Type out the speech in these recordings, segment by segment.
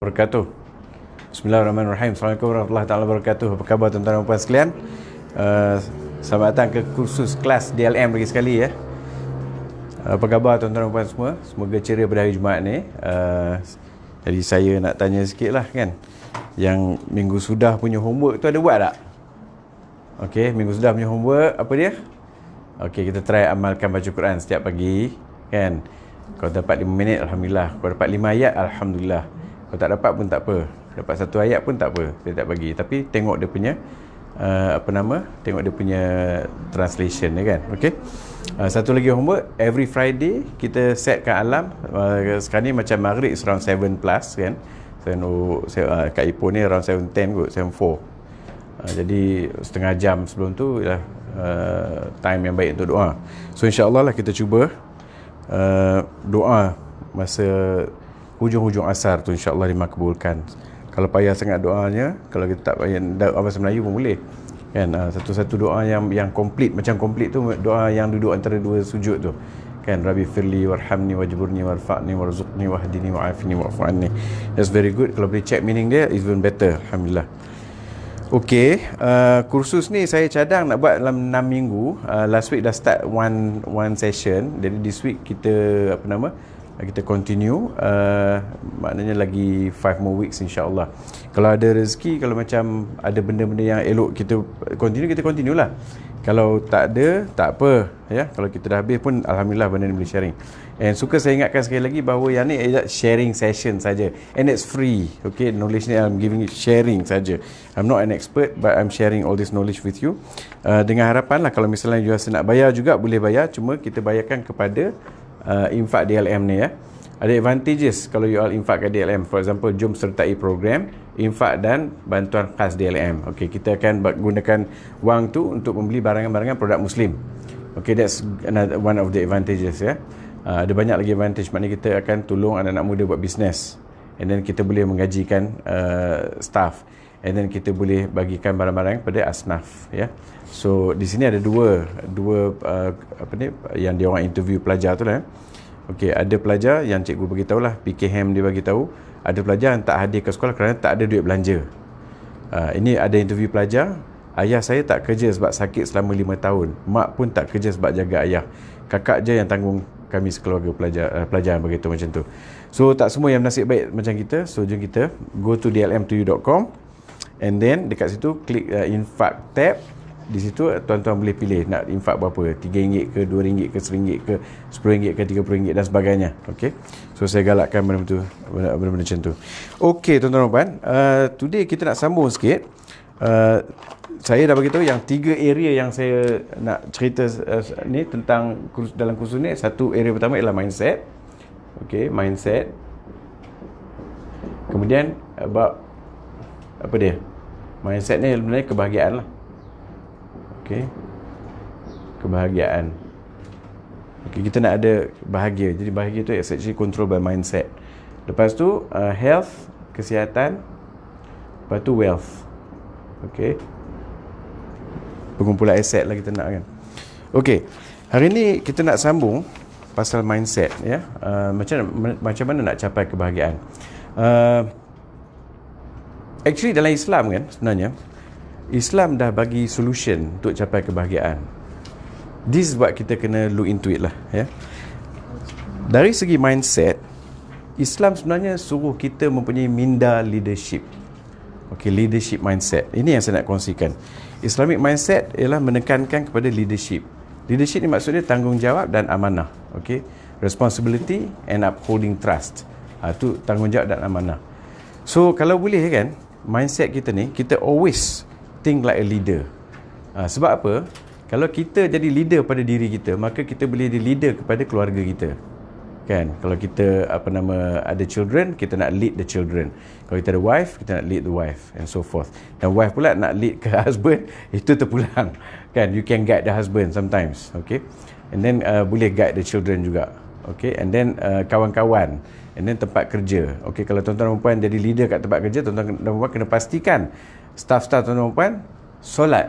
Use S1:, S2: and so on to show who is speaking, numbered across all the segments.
S1: Wabarakatuh. Bismillahirrahmanirrahim. Assalamualaikum warahmatullahi taala wabarakatuh. Apa khabar tuan-tuan dan puan sekalian? Selamat datang ke kursus kelas DLM lagi sekali ya. Apa khabar tuan-tuan dan puan semua? Semoga ceria pada hari Jumaat ni. Jadi saya nak tanya sikit lah kan. Yang minggu sudah punya homework tu ada buat tak? Okey, minggu sudah punya homework apa dia? Okey, kita try amalkan baca Quran setiap pagi kan. Kalau dapat 5 minit alhamdulillah. Kalau dapat 5 ayat alhamdulillah. Kalau tak dapat pun tak apa. Dapat 1 ayat pun tak apa. Saya tak bagi. Tapi tengok dia punya tengok dia punya translation ya kan. Okey. Satu lagi homework, every Friday kita setkan alarm. Sekarang ni macam maghrib around 7 plus kan. Kat Ipoh ni around 7:10 kot, 7:04. Jadi setengah jam sebelum tu ialah time yang baik untuk doa. So insya-Allah lah kita cuba doa masa hujung-hujung asar tu insya-Allah dimakbulkan. Kalau payah sangat doanya, kalau kita tak payah bahasa Melayu pun boleh. Kan satu-satu doa yang komplit, macam komplit tu doa yang duduk antara dua sujud tu. Kan Rabbi firli warhamni wajburni warfa'ni warzuqni wahdini wa'afini wa'fu anni. That's very good. Kalau boleh check meaning dia even better. Alhamdulillah. Okey, kursus ni saya cadang nak buat dalam 6 minggu. Last week dah start one session. Jadi this week kita kita continue, maknanya lagi 5 more weeks insya-Allah. Kalau ada rezeki, kalau macam ada benda-benda yang elok kita continue lah. Kalau tak ada, tak apa ya. Kalau kita dah habis pun alhamdulillah benda ni boleh sharing. And suka saya ingatkan sekali lagi bahawa yang ni sharing session saja. And it's free. Okay, knowledge ni I'm giving it sharing saja. I'm not an expert but I'm sharing all this knowledge with you. Dengan harapan lah kalau misalnya you rasa nak bayar juga boleh bayar, cuma kita bayarkan kepada infak DLM ni ya. Ada advantages kalau you all infak ke DLM. For example, jom sertai program infak dan bantuan khas DLM. Okey, kita akan gunakan wang tu untuk membeli barangan-barangan produk Muslim. Okey, that's one of the advantages ya. Ada banyak lagi advantage, maknanya kita akan tolong anak-anak muda buat bisnes. And then kita boleh menggajikan staff. And then kita boleh bagikan barang-barang pada asnaf ya. So di sini ada dua yang dia orang interview pelajar tu lah. Okey, ada pelajar yang cikgu bagi tahulah, PKM dia bagi tahu, ada pelajar yang tak hadir ke sekolah kerana tak ada duit belanja. Ini ada interview pelajar, ayah saya tak kerja sebab sakit selama 5 tahun. Mak pun tak kerja sebab jaga ayah. Kakak je yang tanggung kami sekeluarga pelajar begitu macam tu. So tak semua yang nasib baik macam kita. So jom kita go to dlm2u.com and then dekat situ klik infak tab. Di situ tuan-tuan boleh pilih nak infak berapa, RM3 ke, RM2 ke, RM1 ke, RM10 ke, RM30 dan sebagainya. Okey. So saya galakkan benda-benda macam tu. Okey tuan-tuan dan puan, today kita nak sambung sikit. Saya dah bagi tahu yang 3 area yang saya nak cerita ni tentang dalam kursus ni. Satu area pertama ialah mindset. Okey, mindset. Kemudian about apa dia? Mindset ni sebenarnya kebahagiaan lah. Okey. Kebahagiaan. Okey, kita nak ada bahagia. Jadi bahagia tu is actually control by mindset. Lepas tu health, kesihatan. Lepas tu wealth. Okey. Pengumpulan aset lah kita nak kan. Okey. Hari ni kita nak sambung pasal mindset ya. Macam mana nak capai kebahagiaan. Actually dalam Islam kan sebenarnya Islam dah bagi solution untuk capai kebahagiaan. This is what kita kena look into it lah ya. Dari segi mindset, Islam sebenarnya suruh kita mempunyai minda leadership. Okay, leadership mindset. Ini yang saya nak kongsikan. Islamic mindset ialah menekankan kepada leadership. Leadership ni maksudnya tanggungjawab dan amanah. Okay, responsibility and upholding trust. Itu tanggungjawab dan amanah. So kalau boleh kan, mindset kita ni, kita always think like a leader. Sebab apa? Kalau kita jadi leader pada diri kita, maka kita boleh jadi leader kepada keluarga kita. Kan? Kalau kita ada children, kita nak lead the children. Kalau kita ada wife, kita nak lead the wife and so forth. Dan wife pula nak lead ke husband, itu terpulang. Kan? You can guide the husband sometimes. Okay? And then boleh guide the children juga. Okay? And then kawan-kawan. And then tempat kerja. Okay, kalau tuan-tuan dan puan jadi leader kat tempat kerja, tuan-tuan dan puan kena pastikan staff-staff tuan-tuan dan puan solat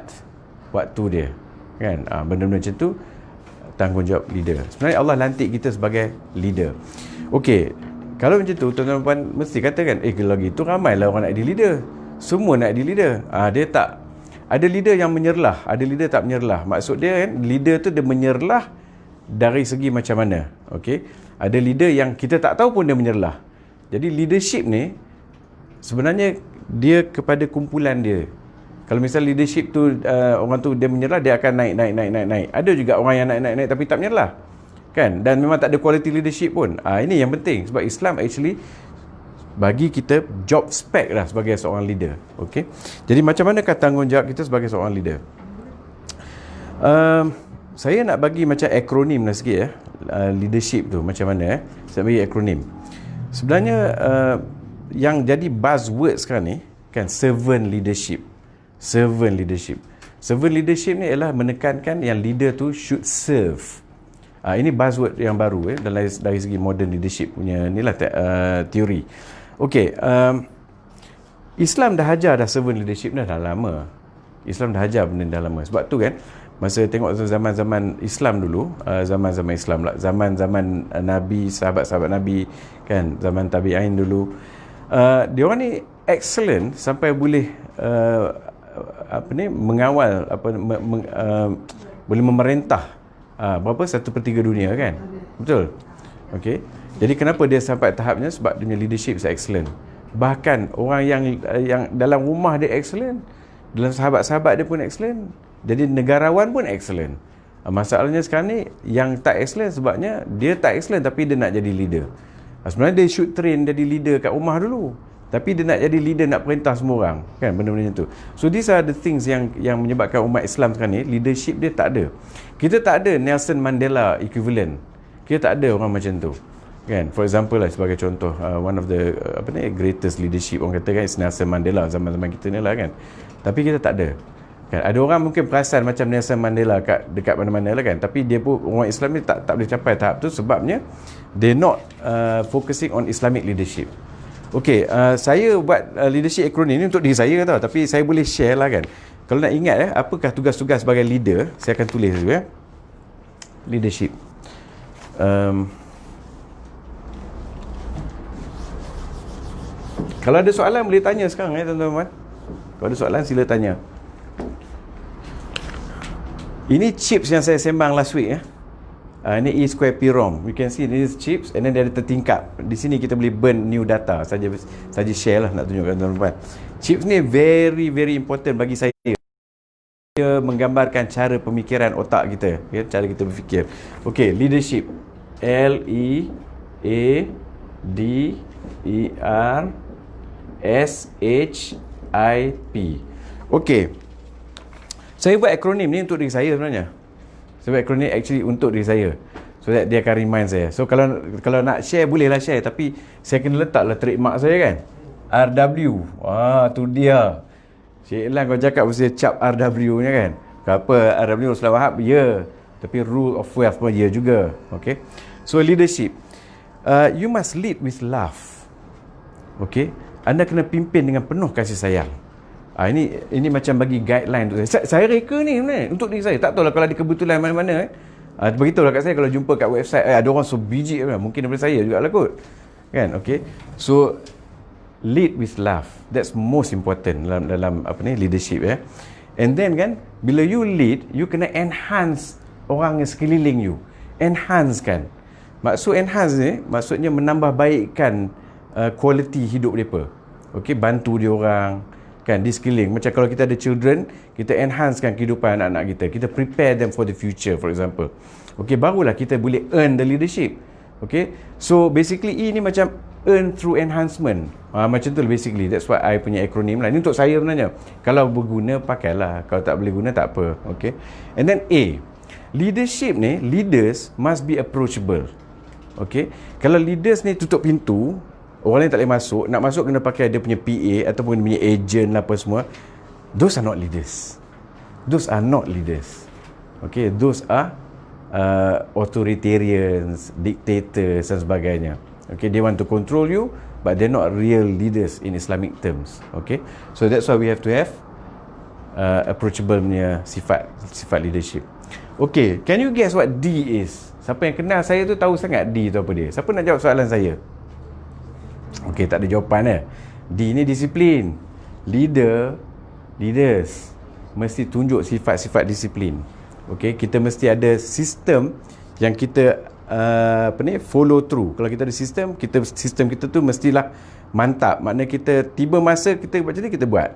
S1: waktu dia. Kan? Benda-benda macam tu tanggungjawab leader. Sebenarnya Allah lantik kita sebagai leader. Okey, Kalau macam tu, tuan-tuan puan mesti katakan, kalau gitu ramailah orang nak jadi leader. Semua nak jadi leader. Dia tak. Ada leader yang menyerlah, ada leader tak menyerlah. Maksud dia kan, leader tu dia menyerlah dari segi macam mana. Okey. Ada leader yang kita tak tahu pun dia menyerlah. Jadi leadership ni sebenarnya dia kepada kumpulan dia. Kalau misal leadership tu orang tu dia menyerlah, dia akan naik. Ada juga orang yang naik tapi tak menyerlah. Kan? Dan memang tak ada quality leadership pun. Ini yang penting sebab Islam actually bagi kita job spec lah sebagai seorang leader. Okey. Jadi macam manakah tanggungjawab kita sebagai seorang leader? Saya nak bagi macam akronim lah sikit leadership tu macam mana saya bagi akronim. Sebenarnya yang jadi buzzword sekarang ni kan servant leadership. Servant leadership ni ialah menekankan yang leader tu should serve. Ini buzzword yang baru dari segi modern leadership punya inilah teori. Okey, Islam dah ajar dah servant leadership dah lama. Islam dah ajar benda dah lama. Sebab tu kan masa tengok zaman-zaman Islam dulu, zaman-zaman Islam lah, zaman-zaman Nabi, sahabat-sahabat Nabi kan, zaman tabi'in dulu, diorang ni excellent sampai boleh mengawal boleh memerintah berapa 1/3 dunia kan. Betul. Okey. Jadi kenapa dia sampai tahapnya? Sebab dia punya leadership is excellent. Bahkan orang yang dalam rumah dia excellent, dalam sahabat-sahabat dia pun excellent. Jadi negarawan pun excellent. Masalahnya sekarang ni yang tak excellent sebabnya dia tak excellent tapi dia nak jadi leader. Sebenarnya dia should train jadi leader kat rumah dulu. Tapi dia nak jadi leader, nak perintah semua orang. Kan benda-benda macam tu. So these are the things yang menyebabkan umat Islam sekarang ni leadership dia tak ada. Kita tak ada Nelson Mandela equivalent. Kita tak ada orang macam tu. Kan, for example lah, sebagai contoh, one of the greatest leadership orang kata kan is Nelson Mandela zaman-zaman kita ni lah kan. Tapi kita tak ada. Kan, ada orang mungkin perasan macam Nelson Mandela dekat mana-mana lah kan. Tapi dia pun orang Islam ni tak boleh capai tahap tu sebabnya they not focusing on Islamic leadership. Okey, saya buat leadership akronim ni untuk diri saya tau, tapi saya boleh share lah kan. Kalau nak ingat apakah tugas-tugas sebagai leader, saya akan tulis dulu leadership. Kalau ada soalan boleh tanya sekarang tuan-tuan. Kalau ada soalan sila tanya. Ini chips yang saya sembang last week ini E square P ROM. You can see this chips and then dia ada tertingkap. Di sini kita boleh burn new data. Saja share lah nak tunjukkan tuan-tuan. Chips ni very very important bagi saya. Dia menggambarkan cara pemikiran otak kita, cara kita berfikir. Okey, leadership. LEADERSHIP. Okey. Saya buat akronim ni untuk diri saya sebenarnya. Saya buat akronim actually untuk diri saya. So that dia akan remind saya. So kalau nak share bolehlah share, tapi saya kena letaklah trademark saya kan. RW. Tu dia. Cik Elan kau cakap mesti cap RW nya kan. Apa RW Rasulullah Wahab? Ya. Tapi rule of wealth pun ya juga. Okay. So leadership. You must lead with love. Okay. Anda kena pimpin dengan penuh kasih sayang. Ini macam bagi guideline untuk saya. Saya reka ni untuk diri saya. Tak tahulah kalau ada kebetulan mana-mana beritahulah kat saya kalau jumpa kat website ada orang so biji mungkin daripada saya jugalah kot. Kan? Okay. So lead with love. That's most important dalam leadership And then kan, bila you lead, you kena enhance orang yang sekeliling you. Enhance kan. Maksud enhance ni, maksudnya menambah baikkan quality hidup mereka. Okay, bantu dia orang kan di sekeliling. Macam kalau kita ada children, kita enhancekan kehidupan anak-anak kita. Kita prepare them for the future, for example. Okay, barulah kita boleh earn the leadership. Okay, so basically ini macam earn through enhancement. Macam tu basically. That's what I punya akronim lah. Ini untuk saya sebenarnya. Kalau berguna, pakailah. Kalau tak boleh guna, tak apa. Okay. And then A. Leadership ni, leaders must be approachable. Okay. Kalau leaders ni tutup pintu, orang lain tak boleh masuk. Nak masuk kena pakai dia punya PA ataupun dia punya agent lah apa semua. Those are not leaders. Those are not leaders. Okay. Those are authoritarians, dictators dan sebagainya. Okay, they want to control you, but they're not real leaders in Islamic terms. Okay, so that's why we have to have approachable punya sifat leadership. Okay, can you guess what D is? Siapa yang kenal saya tu tahu sangat D tu apa dia. Siapa nak jawab soalan saya? Okey, tak ada jawapan ya. D ni disiplin. Leaders mesti tunjuk sifat-sifat disiplin. Okey, kita mesti ada sistem yang kita follow through. Kalau kita ada sistem kita tu mestilah mantap. Maknanya kita tiba masa kita buat macam ni, kita buat.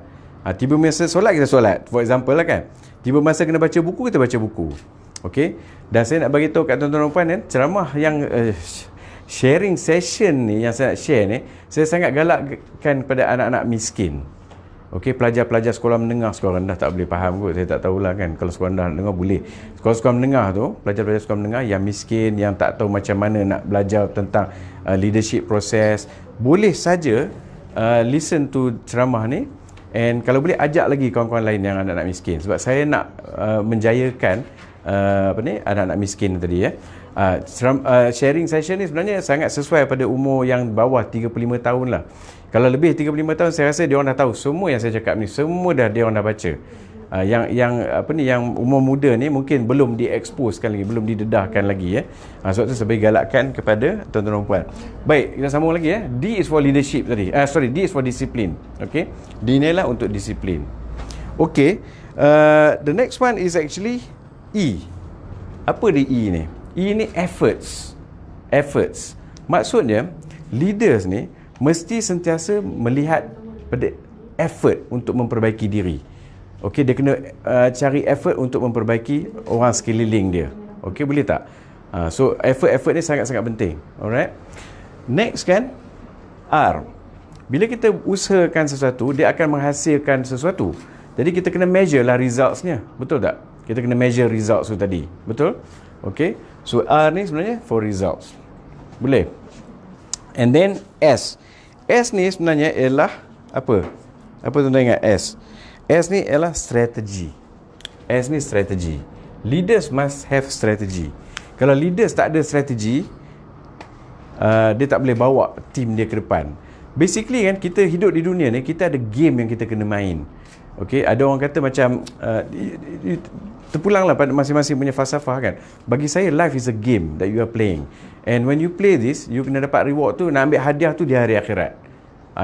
S1: Tiba masa solat, kita solat. For example lah kan. Tiba masa kena baca buku, kita baca buku. Okey. Dan saya nak bagi tahu kat tuan-tuan dan puan kan, ceramah yang sharing session ni yang saya nak share ni, saya sangat galakkan kepada anak-anak miskin. Okey, pelajar-pelajar sekolah menengah, sekolah rendah tak boleh faham kot, saya tak tahulah kan. Kalau sekolah rendah menengah boleh. Sekolah menengah tu, pelajar-pelajar sekolah menengah yang miskin, yang tak tahu macam mana nak belajar tentang leadership proses, boleh saja listen to ceramah ni, and kalau boleh ajak lagi kawan-kawan lain yang anak-anak miskin, sebab saya nak menjayakan anak-anak miskin tadi ya. Sharing session ni sebenarnya sangat sesuai pada umur yang bawah 35 tahun lah. Kalau lebih 35 tahun, saya rasa dia orang dah tahu semua yang saya cakap ni, semua dia orang dah baca. Yang umur muda ni mungkin belum dieksposkan lagi, belum didedahkan lagi ya. Sebab tu saya bagi galakkan kepada tuan-tuan dan puan. Baik, kita sambung lagi ya. D is for leadership tadi. D is for discipline. Okey. D ni lah untuk disiplin. Okey. The next one is actually E. Apa dia E ni? E ni efforts. Maksudnya leaders ni mesti sentiasa melihat pada effort untuk memperbaiki diri. Okey, dia kena cari effort untuk memperbaiki orang sekeliling dia. Okey, boleh tak? So effort ni sangat-sangat penting. Alright. Next kan, R. Bila kita usahakan sesuatu, dia akan menghasilkan sesuatu. Jadi kita kena measure lah results-nya. Betul tak? Kita kena measure results tu tadi. Betul? Okey. So R ni sebenarnya for results. Boleh. And then S. S ni sebenarnya ialah apa? Apa tuan-tuan ingat S? S ni ialah strategi. S ni strategi. Leaders must have strategy. Kalau leaders tak ada strategi, dia tak boleh bawa team dia ke depan. Basically kan, kita hidup di dunia ni, kita ada game yang kita kena main. Okey, ada orang kata macam terpulanglah pada masing-masing punya falsafah kan. Bagi saya, life is a game that you are playing. And when you play this, you kena dapat reward tu, nak ambil hadiah tu di hari akhirat.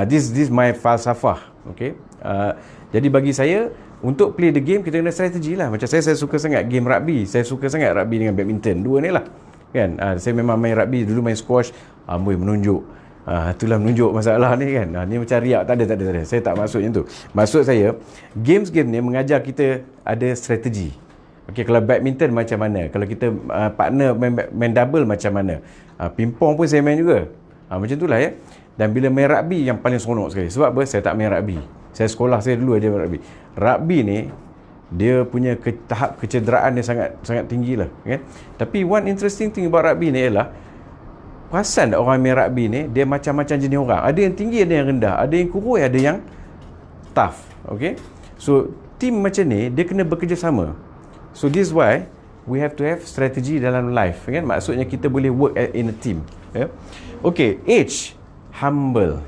S1: This my falsafah. Okay. Jadi bagi saya, untuk play the game, kita kena strategi lah. Macam saya suka sangat game rugby. Saya suka sangat rugby dengan badminton. Dua ni lah. Kan? Saya memang main rugby, dulu main squash. Menunjuk. Itulah menunjuk masalah ni kan. Ni macam riak. Tak ada. Saya tak maksud macam tu. Maksud saya, game ni mengajar kita ada strategi. Okey, kalau badminton macam mana? Kalau kita partner main double macam mana? Pingpong pun saya main juga. Macam itulah ya. Dan bila main rugby yang paling seronok sekali. Sebab apa? Saya tak main rugby. Saya sekolah saya dulu ada rugby. Rugby ni dia punya tahap kecederaan dia sangat tinggi lah kan? Tapi one interesting thing about rugby ni ialah, perasan tak orang main rugby ni, dia macam-macam jenis orang. Ada yang tinggi, ada yang rendah, ada yang kurus, ada yang tough. Okay? So team macam ni dia kena bekerjasama. So this is why we have to have strategy dalam life kan? Maksudnya kita boleh work in a team ya? Okay, H, humble.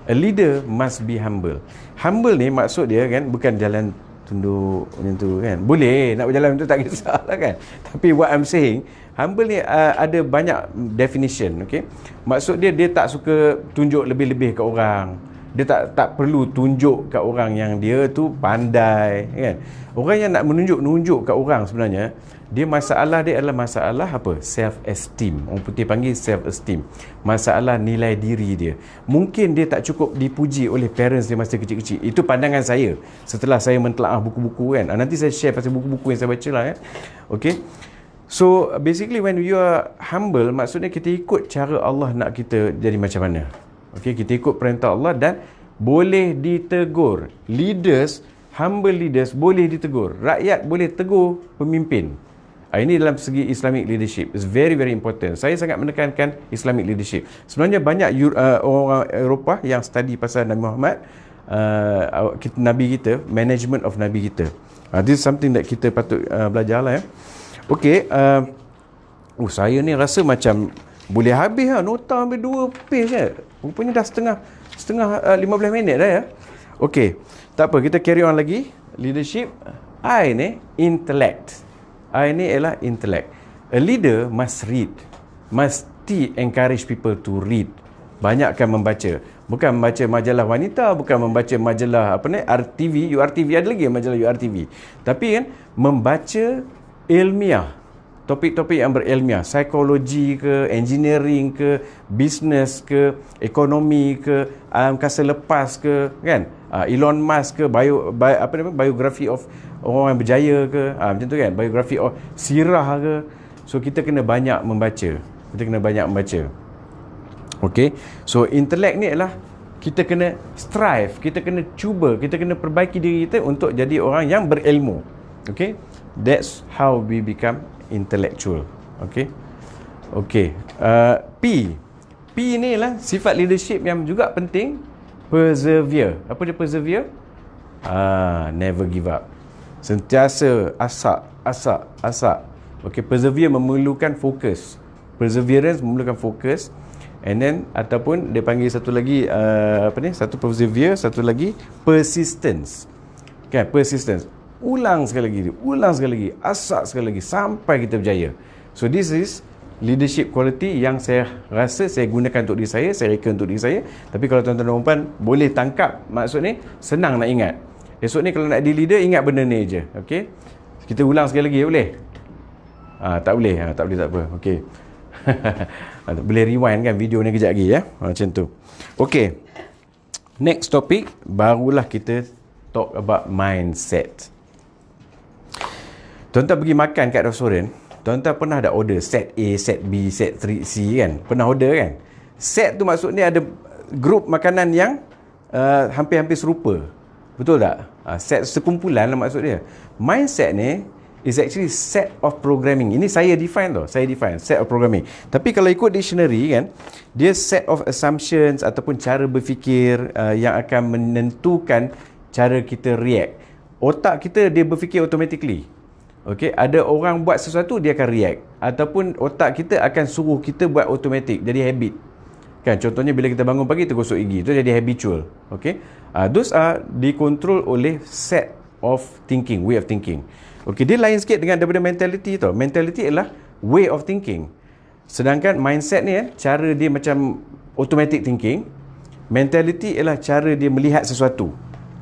S1: A leader must be humble. Humble ni maksud dia kan, bukan jalan tunduk macam tu kan. Boleh nak berjalan macam tu, tak kisahlah kan. Tapi what I'm saying, humble ni ada banyak definition. Okay? Maksud dia tak suka tunjuk lebih-lebih ke orang. Dia tak perlu tunjuk kat orang yang dia tu pandai kan. Orang yang nak menunjuk kat orang sebenarnya, masalah dia adalah masalah apa? Self esteem. Orang putih panggil self esteem. Masalah nilai diri dia. Mungkin dia tak cukup dipuji oleh parents dia masa kecil-kecil. Itu pandangan saya setelah saya mentelaah buku-buku kan. Nanti saya share pasal buku-buku yang saya baca lah ya. Okay. So basically when you are humble, maksudnya kita ikut cara Allah nak kita jadi macam mana. Okey, kita ikut perintah Allah dan boleh ditegur. Humble leaders boleh ditegur. Rakyat boleh tegur pemimpin. Ini dalam segi Islamic leadership. It's very, very important. Saya sangat menekankan Islamic leadership. Sebenarnya banyak orang Eropah yang study pasal Nabi Muhammad, Nabi kita, management of Nabi kita. This is something that kita patut belajar lah ya. Okey, saya ni rasa macam boleh habis lah. Nota ambil 2 page je. Rupanya dah setengah 15 minit dah ya. Okey, tak apa, kita carry on lagi. Leadership. I ni intellect. I ni ialah intellect. A leader must read. Mesti encourage people to read. banyakkan membaca. Bukan membaca majalah wanita, bukan membaca majalah RTV, URTV, ada lagi majalah URTV. Tapi kan membaca ilmiah, topik-topik yang berilmiah, psikologi ke, engineering ke, business ke, ekonomi ke, angkasa lepas ke, kan? Elon Musk ke, biografi of orang yang berjaya ke, macam tu kan, biografi of sirah ke. So kita kena banyak membaca. Okey. So intelek ni adalah kita kena strive, kita kena cuba, kita kena perbaiki diri kita untuk jadi orang yang berilmu. Okey. That's how we become intellectual. Okey. P ni lah sifat leadership yang juga penting. Persevere. Apa dia persevere? Never give up. Sentiasa asak. Okey, persevere memerlukan fokus. Perseverance memerlukan fokus. And then ataupun dia panggil satu lagi satu persevere, satu lagi persistence. Kan, persistence. Ulang sekali lagi, asak sekali lagi sampai kita berjaya. So this is leadership quality yang saya rasa saya gunakan untuk diri saya, saya reka untuk diri saya. Tapi kalau tuan-tuan dan puan boleh tangkap maksud ni, senang nak ingat. Esok ni kalau nak jadi leader, ingat benda ni je. Okey. Kita ulang sekali lagi, boleh? Tak boleh. Tak apa. Okey. Boleh rewind kan video ni kejap lagi ya. Macam tu. Okey. Next topic, barulah kita talk about mindset. Tuan-tuan pergi makan kat restoran, tuan-tuan pernah ada order set A, set B, set 3C kan? Pernah order kan? Set tu maksudnya ada grup makanan yang hampir-hampir serupa. Betul tak? Set sekumpulan lah maksud dia. Mindset ni is actually set of programming. Ini saya define set of programming. Tapi kalau ikut dictionary kan, dia set of assumptions ataupun cara berfikir yang akan menentukan cara kita react. Otak kita dia berfikir automatically. Okey, ada orang buat sesuatu dia akan react, ataupun otak kita akan suruh kita buat automatic, jadi habit. Kan, contohnya bila kita bangun pagi tergosok gigi, itu jadi habitual. Okey. Those are dikontrol oleh set of thinking, way of thinking. Okey, dia lain sikit dengan daripada mentality tau. Mentality adalah way of thinking. Sedangkan mindset ni cara dia macam automatic thinking. Mentality ialah cara dia melihat sesuatu.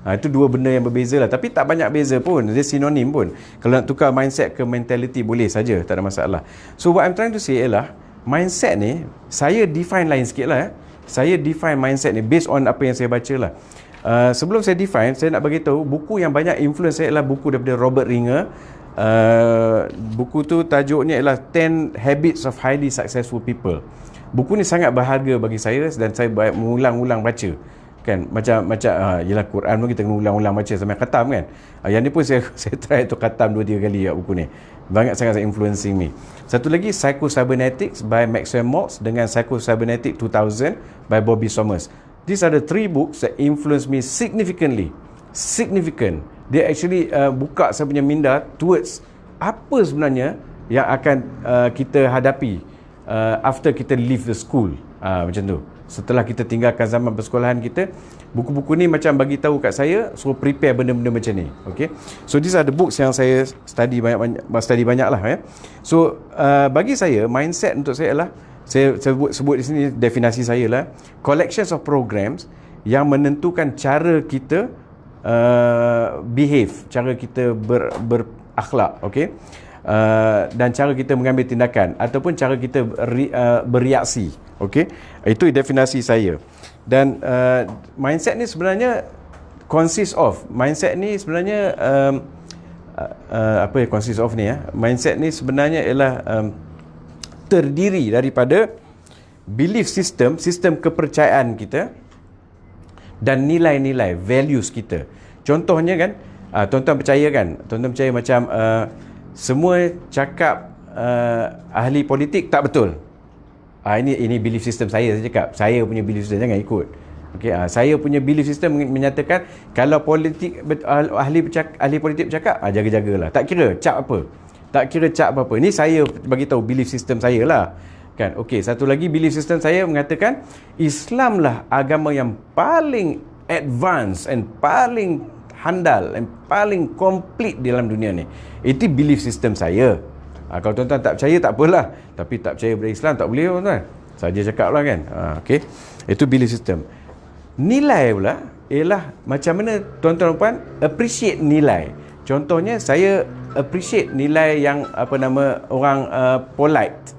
S1: Itu dua benda yang berbeza lah. Tapi tak banyak beza pun. Dia sinonim pun. Kalau nak tukar mindset ke mentality boleh saja, tak ada masalah. So what I'm trying to say ialah mindset ni, saya define lain sikit lah. Saya define mindset ni based on apa yang saya baca lah. Sebelum saya define, saya nak bagi tahu buku yang banyak influence saya adalah buku daripada Robert Ringer. Buku tu tajuknya ialah 10 Habits of Highly Successful People. Buku ni sangat berharga bagi saya dan saya mengulang-ulang baca. Kan, macam yelah Quran pun kita kena ulang-ulang baca sampai khatam kan. Yang ni pun saya try untuk khatam 2-3 kali buku ni. Sangat influencing me. Satu lagi Psycho-Cybernetics by Maxwell Maltz dengan Psycho-Cybernetic 2000 by Bobby Somers. These are the 3 books that influence me significant. Dia actually buka saya punya minda towards apa sebenarnya yang akan kita hadapi after kita leave the school. Macam tu. Setelah kita tinggalkan zaman persekolahan kita, buku-buku ni macam bagi tahu kat saya, suruh prepare benda-benda macam ni. Okay, so these are the books yang saya study banyak lah ya. So bagi saya mindset untuk saya adalah saya sebut di sini definisi saya lah, collections of programs yang menentukan cara kita behave, cara kita berakhlak, okay, dan cara kita mengambil tindakan ataupun cara kita bereaksi. Okey, itu definisi saya. Dan mindset ni sebenarnya mindset ni sebenarnya apa yang consist of ni ya? Mindset ni sebenarnya ialah terdiri daripada belief system, sistem kepercayaan kita dan nilai-nilai, values kita. Contohnya kan, tuan-tuan percaya macam semua cakap ahli politik tak betul. Ini belief system saya cakap. Saya punya belief system, jangan ikut. Okay, saya punya belief system menyatakan kalau ahli politik bercakap, jaga-jagalah. Tak kira cap apa. Ni saya bagi tahu belief system saya lah. Kan? Okey, satu lagi belief system saya mengatakan Islam lah agama yang paling advance and paling handal and paling komplit dalam dunia ni. Itu belief system saya. Kalau tuan-tuan tak percaya tak apalah, tapi tak percaya pada Islam tak boleh tuan-tuan. Saja cakap lah kan. Okey. Itu belief system. Nilai pula ialah macam mana tuan-tuan dan puan appreciate nilai. Contohnya saya appreciate nilai yang orang polite.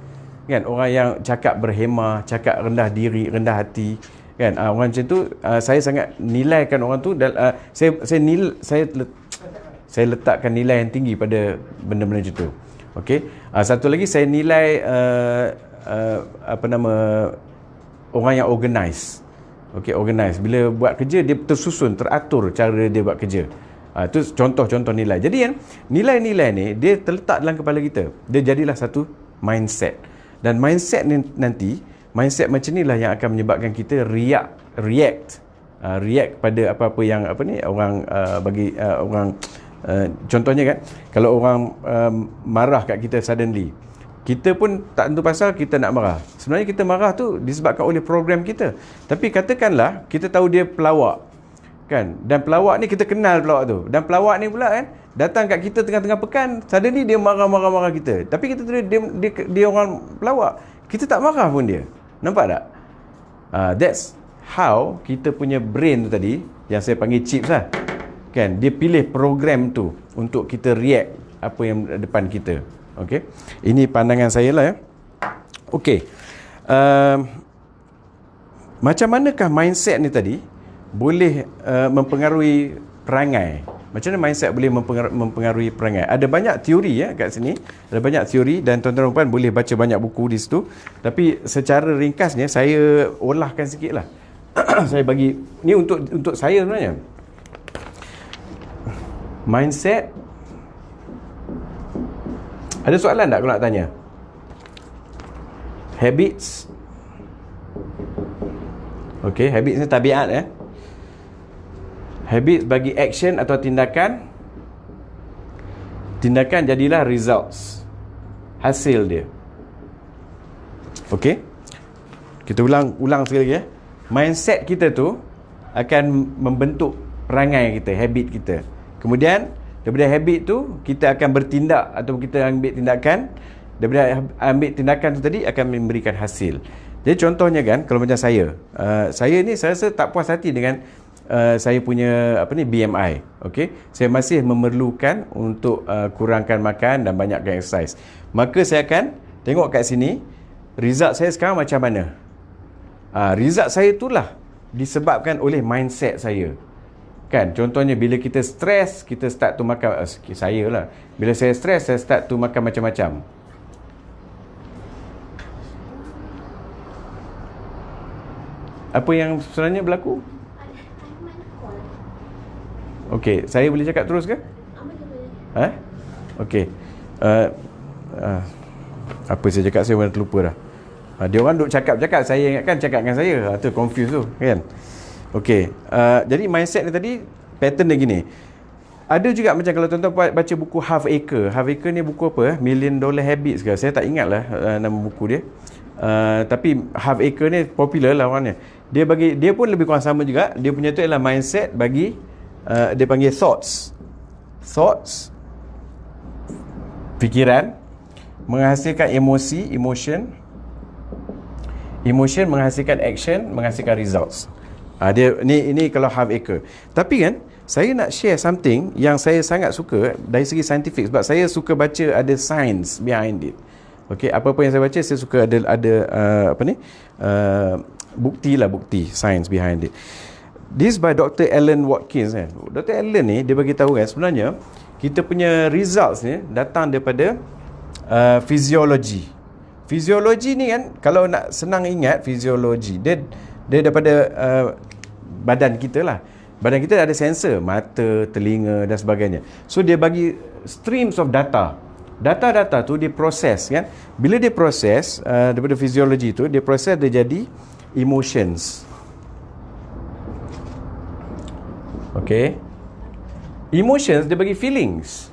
S1: Kan, orang yang cakap berhemah, cakap rendah diri, rendah hati, kan, orang macam tu saya sangat nilaikan orang tu. Saya letakkan nilai yang tinggi pada benda-benda macam tu. Okey. Satu lagi saya nilai orang yang organize. Okey, organize. Bila buat kerja dia tersusun, teratur cara dia buat kerja. Itu contoh-contoh nilai. Jadi kan nilai-nilai ni dia terletak dalam kepala kita. Dia jadilah satu mindset. Dan mindset ni nanti, mindset macam inilah yang akan menyebabkan kita react pada apa-apa yang orang bagi orang contohnya kan, kalau orang marah kat kita suddenly, kita pun tak tentu pasal kita nak marah. Sebenarnya kita marah tu disebabkan oleh program kita. Tapi katakanlah kita tahu dia pelawak, kan, dan pelawak ni kita kenal pelawak tu, dan pelawak ni pula kan datang kat kita tengah-tengah pekan, suddenly dia marah kita. Tapi kita dia orang pelawak, kita tak marah pun dia. Nampak tak? That's how kita punya brain tu tadi, yang saya panggil chips lah, kan, dia pilih program tu untuk kita react apa yang depan kita. Okey, ini pandangan saya lah ya. Okey, macam manakah mindset ni tadi boleh mempengaruhi perangai? Macam mana mindset boleh mempengaruhi perangai? Ada banyak teori ya kat sini. Ada banyak teori dan tuan-tuan dan puan boleh baca banyak buku di situ. Tapi secara ringkasnya saya olahkan sikit lah. Saya bagi ni untuk saya sebenarnya. Mindset. Ada soalan tak kalau nak tanya? Habits. Okey, habits ni tabiat ya. Habits bagi action atau tindakan. Tindakan jadilah results, hasil dia. Okey, kita ulang sekali lagi ya. Mindset kita tu akan membentuk perangai kita, habit kita. Kemudian daripada habit tu kita akan bertindak atau kita ambil tindakan. Daripada ambil tindakan tu tadi akan memberikan hasil. Jadi contohnya kan, kalau macam saya ni saya rasa tak puas hati dengan saya punya BMI. Okey, saya masih memerlukan untuk kurangkan makan dan banyakkan exercise. Maka saya akan tengok kat sini result saya sekarang macam mana. Result saya itulah disebabkan oleh mindset saya. Kan, contohnya bila kita stres, kita start tu makan, saya lah, bila saya stres saya start tu makan macam-macam. Apa yang sebenarnya berlaku? Okey, saya boleh cakap terus ke? Okey. Apa saya cakap, saya pun terlupa dah. Dia orang duk cakap-cakap, saya ingatkan cakap dengan saya. Tu confuse tu, kan? Okey. Jadi mindset ni tadi pattern dia gini. Ada juga macam kalau tuan-tuan baca buku Half Acre. Half Acre ni buku apa? $1 Million Habits ke? Saya tak ingat lah nama buku dia. Tapi Half Acre ni popular lah orangnya. Dia pun lebih kurang sama juga. Dia punya tu ialah mindset bagi dia panggil thoughts, fikiran menghasilkan emotion menghasilkan action, menghasilkan results. Dia ni kalau Half Acre. Tapi kan saya nak share something yang saya sangat suka dari segi saintifik, sebab saya suka baca ada science behind it. Okey, apa-apa yang saya baca saya suka ada bukti science behind it. This by Dr. Alan Watkins kan. Dr. Alan ni dia bagi tahu kan, sebenarnya kita punya results ni datang daripada fisiologi. Fisiologi ni kan, kalau nak senang ingat fisiologi, dia daripada badan kita lah. Badan kita ada sensor, mata, telinga dan sebagainya. So dia bagi streams of data. Data-data tu dia proses kan. Bila dia proses daripada fisiologi tu, dia proses dia jadi emotions. Okay, emotions dia bagi feelings.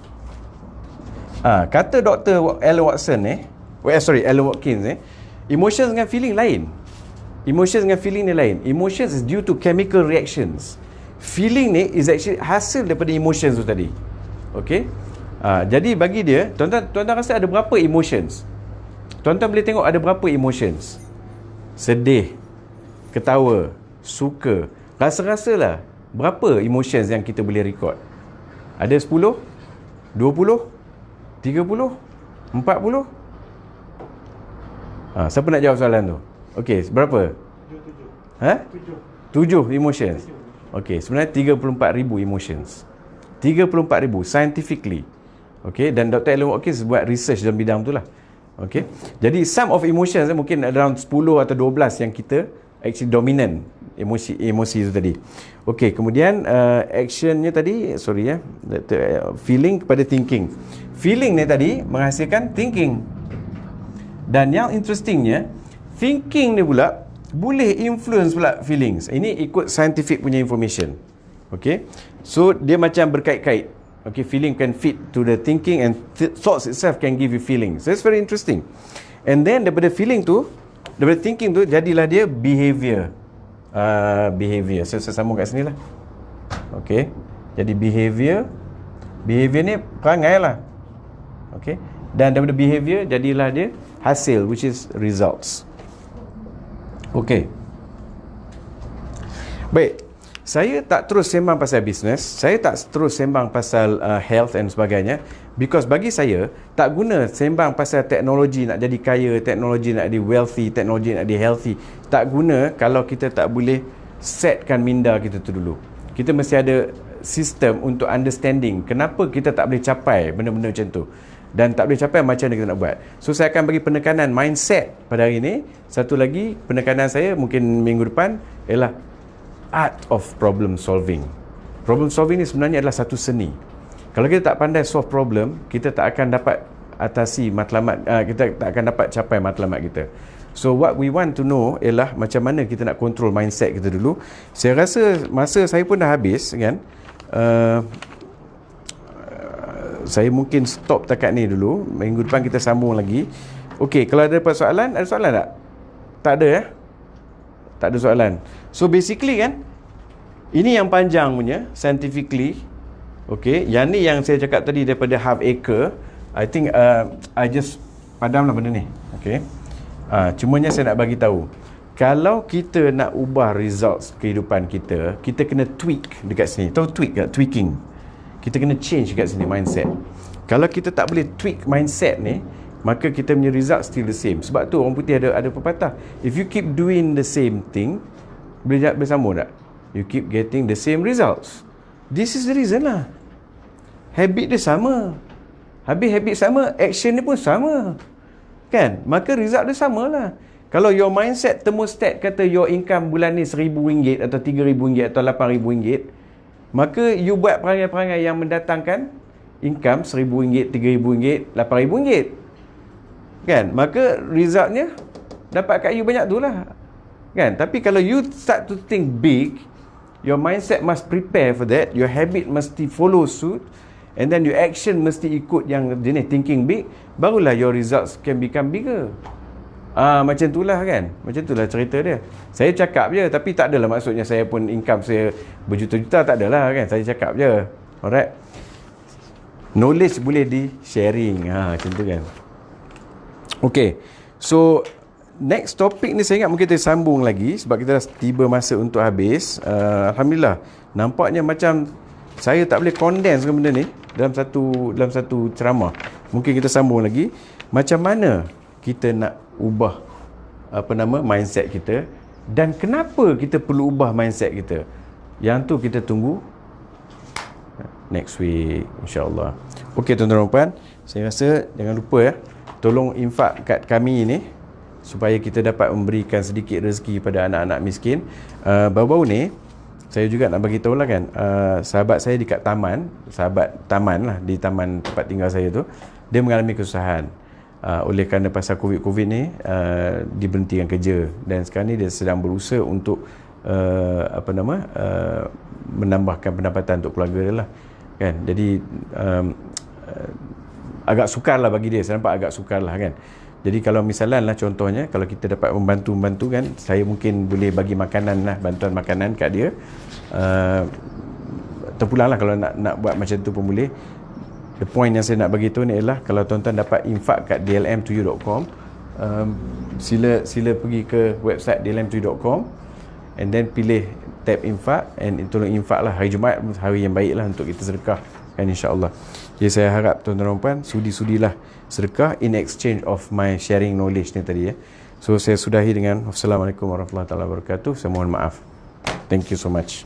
S1: Kata Dr. Alan Watkins emotions dengan feeling lain. Emotions dengan feeling ni lain. Emotions is due to chemical reactions. Feeling ni is actually hasil daripada emotions tu tadi. Okay, jadi bagi dia, tuan-tuan rasa ada berapa emotions? Tuan-tuan boleh tengok ada berapa emotions? sedih, ketawa, suka. Rasa-rasalah berapa emotions yang kita boleh record. Ada 10? 20? 30? 40? Siapa nak jawab soalan tu? Okey, berapa? 7 emotions. Okey, sebenarnya 34,000 emotions. 34,000 scientifically. Okey, dan Dr. Alan Watkins buat research dalam bidang tu lah. Okey. Jadi sum of emotions mungkin around 10 atau 12 yang kita actually dominant emosi itu tadi. Okey, kemudian actionnya tadi, feeling kepada thinking. Feeling ni tadi menghasilkan thinking. Dan yang interestingnya, thinking ni pula boleh influence pula feelings. Ini ikut scientific punya information. Okey. So dia macam berkait-kait. Okay, feeling can fit to the thinking, and thoughts itself can give you feelings. So it's very interesting. And then daripada feeling tu, daripada thinking tu, jadilah dia behavior. Behavior. Saya sambung kat sini lah. Okay. Jadi behavior ni perangai lah. Okay. Dan daripada behavior, jadilah dia hasil, which is results. Okay. Baik. Saya tak terus sembang pasal bisnes, saya tak terus sembang pasal health and sebagainya, because bagi saya tak guna sembang pasal teknologi nak jadi kaya, teknologi nak jadi wealthy, teknologi nak jadi healthy. Tak guna kalau kita tak boleh setkan minda kita tu dulu. Kita mesti ada sistem untuk understanding kenapa kita tak boleh capai benda-benda macam tu, dan tak boleh capai macam mana kita nak buat. So saya akan bagi penekanan mindset pada hari ini. Satu lagi penekanan saya mungkin minggu depan ialah art of problem solving. Problem solving ni sebenarnya adalah satu seni. Kalau kita tak pandai solve problem, kita tak akan dapat atasi matlamat, kita tak akan dapat capai matlamat kita. So what we want to know ialah macam mana kita nak control mindset kita dulu. Saya rasa masa saya pun dah habis kan. Saya mungkin stop takat ni dulu. Minggu depan kita sambung lagi. Okey, kalau ada soalan, ada soalan tak? Tak ada ya? Tak ada soalan. So basically kan, ini yang panjang punya scientifically. Okay, yang ni yang saya cakap tadi daripada half acre. I think I just padamlah benda ni. Okay. Cumanya saya nak bagi tahu, kalau kita nak ubah results kehidupan kita, kita kena tweak dekat sini. Tahu tweak tak? Tweaking. Kita kena change dekat sini mindset. Kalau kita tak boleh tweak mindset ni, maka kita punya result still the same. Sebab tu orang putih ada pepatah, if you keep doing the same thing, boleh bersambung tak? You keep getting the same results. This is the reason lah. Habit dia sama. Habis habit sama, action dia pun sama. Kan? Maka result dia sama lah. Kalau your mindset thermostat kata your income bulan ni RM1,000 atau RM3,000 atau RM8,000, maka you buat perangai-perangai yang mendatangkan income RM1,000, RM3,000, RM8,000. Kan? Maka resultnya dapat kat you banyak tu lah. Kan? Tapi kalau you start to think big, your mindset must prepare for that, your habit mesti follow suit, and then your action mesti ikut yang jenis thinking big, barulah your results can become bigger. Macam itulah kan. Macam itulah cerita dia. Saya cakap je, tapi tak adalah maksudnya saya pun income saya berjuta-juta, tak adalah kan. Saya cakap je. Alright. Knowledge boleh di sharing. Macam tu kan. Okay. So next topic ni saya ingat mungkin kita sambung lagi, sebab kita dah tiba masa untuk habis. Alhamdulillah, nampaknya macam saya tak boleh condense benda ni dalam satu ceramah. Mungkin kita sambung lagi macam mana kita nak ubah mindset kita, dan kenapa kita perlu ubah mindset kita. Yang tu kita tunggu next week insya-Allah. Okey tuan-tuan dan puan, saya rasa jangan lupa ya, tolong infak kat kami ni supaya kita dapat memberikan sedikit rezeki pada anak-anak miskin. Baru-baru ni saya juga nak bagi tahu lah kan, sahabat saya dekat sahabat taman lah, di taman tempat tinggal saya tu, dia mengalami kesusahan oleh kerana pasal COVID ni, diberhentikan kerja, dan sekarang ni dia sedang berusaha untuk menambahkan pendapatan untuk keluarga dia lah kan. Jadi agak sukar lah bagi dia, saya nampak agak sukar lah kan. Jadi kalau misalnya lah contohnya, kalau kita dapat membantu kan, saya mungkin boleh bagi makanan lah, bantuan makanan kat dia. Terpulang lah kalau nak buat macam tu pun boleh. The point yang saya nak bagi tu ni ialah, kalau tuan-tuan dapat infak kat dlm2u.com, sila pergi ke website dlm3.com and then pilih tab infak, and tolong infak lah. Hari Jumaat hari yang baik lah untuk kita sedekah kan, insyaAllah. Jadi saya harap tuan-tuan dan puan sudi-sudilah sedekah in exchange of my sharing knowledge ni tadi ya. So saya sudahi dengan Assalamualaikum warahmatullahi wabarakatuh. Saya mohon maaf. Thank you so much.